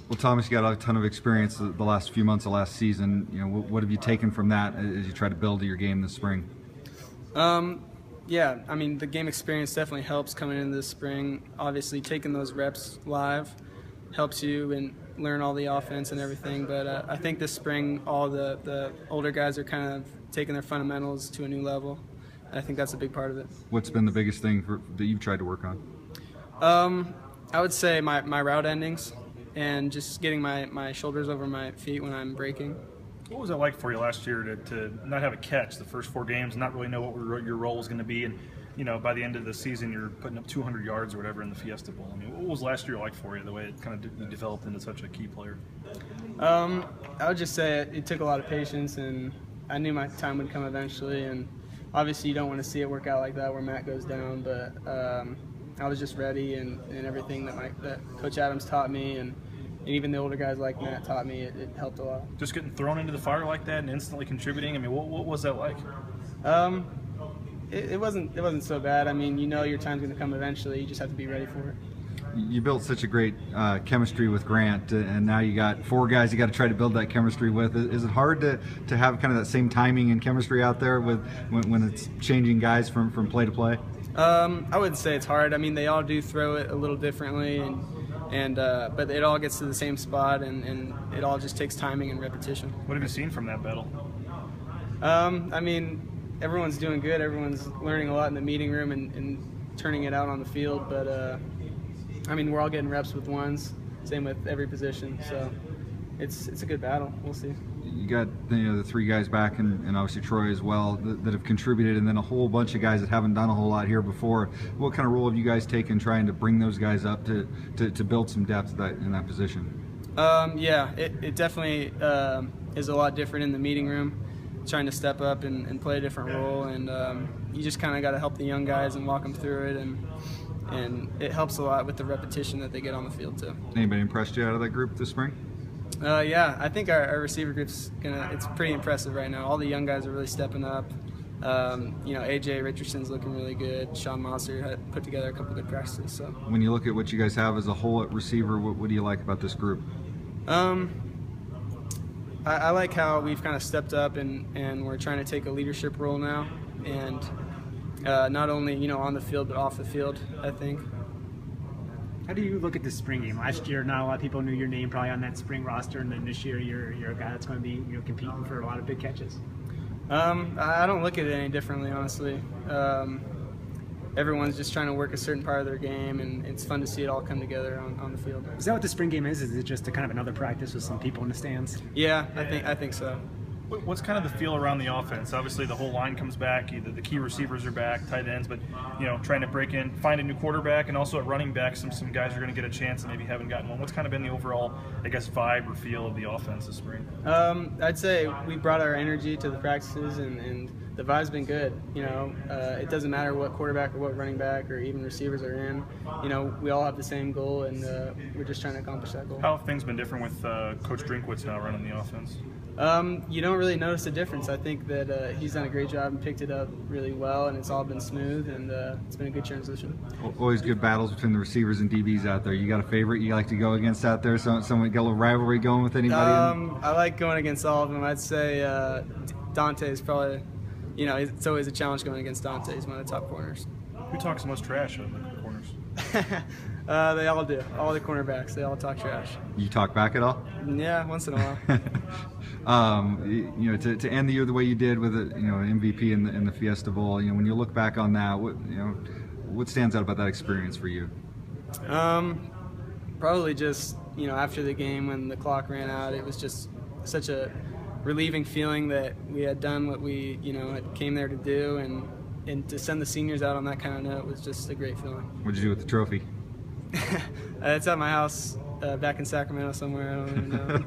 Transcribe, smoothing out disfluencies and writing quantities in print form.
Well, Thomas, you got a ton of experience the last few months of last season. What have you taken from that as you try to build your game this spring? Yeah, I mean, the game experience definitely helps coming into this spring. Obviously, taking those reps live helps you and learn all the offense and everything. But I think this spring, all the older guys are kind of taking their fundamentals to a new level. I think that's a big part of it. What's been the biggest thing that you've tried to work on? I would say my route endings and just getting my shoulders over my feet when I'm breaking. What was it like for you last year to not have a catch the first 4 games, not really know what your role was going to be, and by the end of the season you're putting up 200 yards or whatever in the Fiesta Bowl? I mean, what was last year like for you, the way it kind of developed into such a key player? I would just say it took a lot of patience, and I knew my time would come eventually, and obviously you don't want to see it work out like that where Matt goes down, but I was just ready, and everything that Coach Adams taught me and even the older guys like Matt taught me, it helped a lot. Just getting thrown into the fire like that and instantly contributing, I mean, what was that like? It wasn't so bad. I mean, your time's going to come eventually. You just have to be ready for it. You built such a great chemistry with Grant, and now you got 4 guys you got to try to build that chemistry with. Is it hard to have kind of that same timing and chemistry out there when it's changing guys from play to play? I wouldn't say it's hard. I mean, they all do throw it a little differently, but it all gets to the same spot, and it all just takes timing and repetition. What have you seen from that battle? I mean, everyone's doing good. Everyone's learning a lot in the meeting room and turning it out on the field. But I mean, we're all getting reps with ones. Same with every position. So it's a good battle. We'll see. You got the 3 guys back, and obviously Troy as well, that have contributed, and then a whole bunch of guys that haven't done a whole lot here before. What kind of role have you guys taken trying to bring those guys up to build some depth in that position? Yeah, it definitely is a lot different in the meeting room, trying to step up and play a different role, and you just kind of got to help the young guys and walk them through it, and it helps a lot with the repetition that they get on the field too. Anybody impressed you out of that group this spring? Yeah, I think our receiver group's it's pretty impressive right now. All the young guys are really stepping up. AJ Richardson's looking really good. Sean Mosser had put together a couple good practices. So when you look at what you guys have as a whole at receiver, what do you like about this group? I like how we've kind of stepped up and we're trying to take a leadership role now, and not only on the field but off the field, I think. How do you look at the spring game? Last year, not a lot of people knew your name probably on that spring roster, and then this year, you're a guy that's going to be competing for a lot of big catches. I don't look at it any differently, honestly. Everyone's just trying to work a certain part of their game, and it's fun to see it all come together on the field. Is that what the spring game is? Is it just a kind of another practice with some people in the stands? Yeah, I think so. What's kind of the feel around the offense? Obviously, the whole line comes back. Either the key receivers are back, tight ends, but trying to break in, find a new quarterback, and also at running back, some guys are going to get a chance and maybe haven't gotten one. What's kind of been the overall, vibe or feel of the offense this spring? I'd say we brought our energy to the practices, and the vibe's been good. It doesn't matter what quarterback or what running back or even receivers are in. We all have the same goal, and we're just trying to accomplish that goal. How have things been different with Coach Drinkwitz now running the offense? You don't really notice a difference. I think that he's done a great job and picked it up really well, and it's all been smooth, and it's been a good transition. Always good battles between the receivers and DBs out there. You got a favorite you like to go against out there? Someone got a little rivalry going with anybody? I like going against all of them. I'd say Dante is probably, it's always a challenge going against Dante. He's one of the top corners. Who talks the most trash on the corners? They all do. All the cornerbacks, they all talk trash. You talk back at all? Yeah, once in a while. To end the year the way you did with an MVP in the Fiesta Bowl, when you look back on that, what stands out about that experience for you? Probably just after the game when the clock ran out, it was just such a relieving feeling that we had done what we had came there to do, and to send the seniors out on that kind of note was just a great feeling. What'd you do with the trophy? It's at my house back in Sacramento somewhere. I don't even know.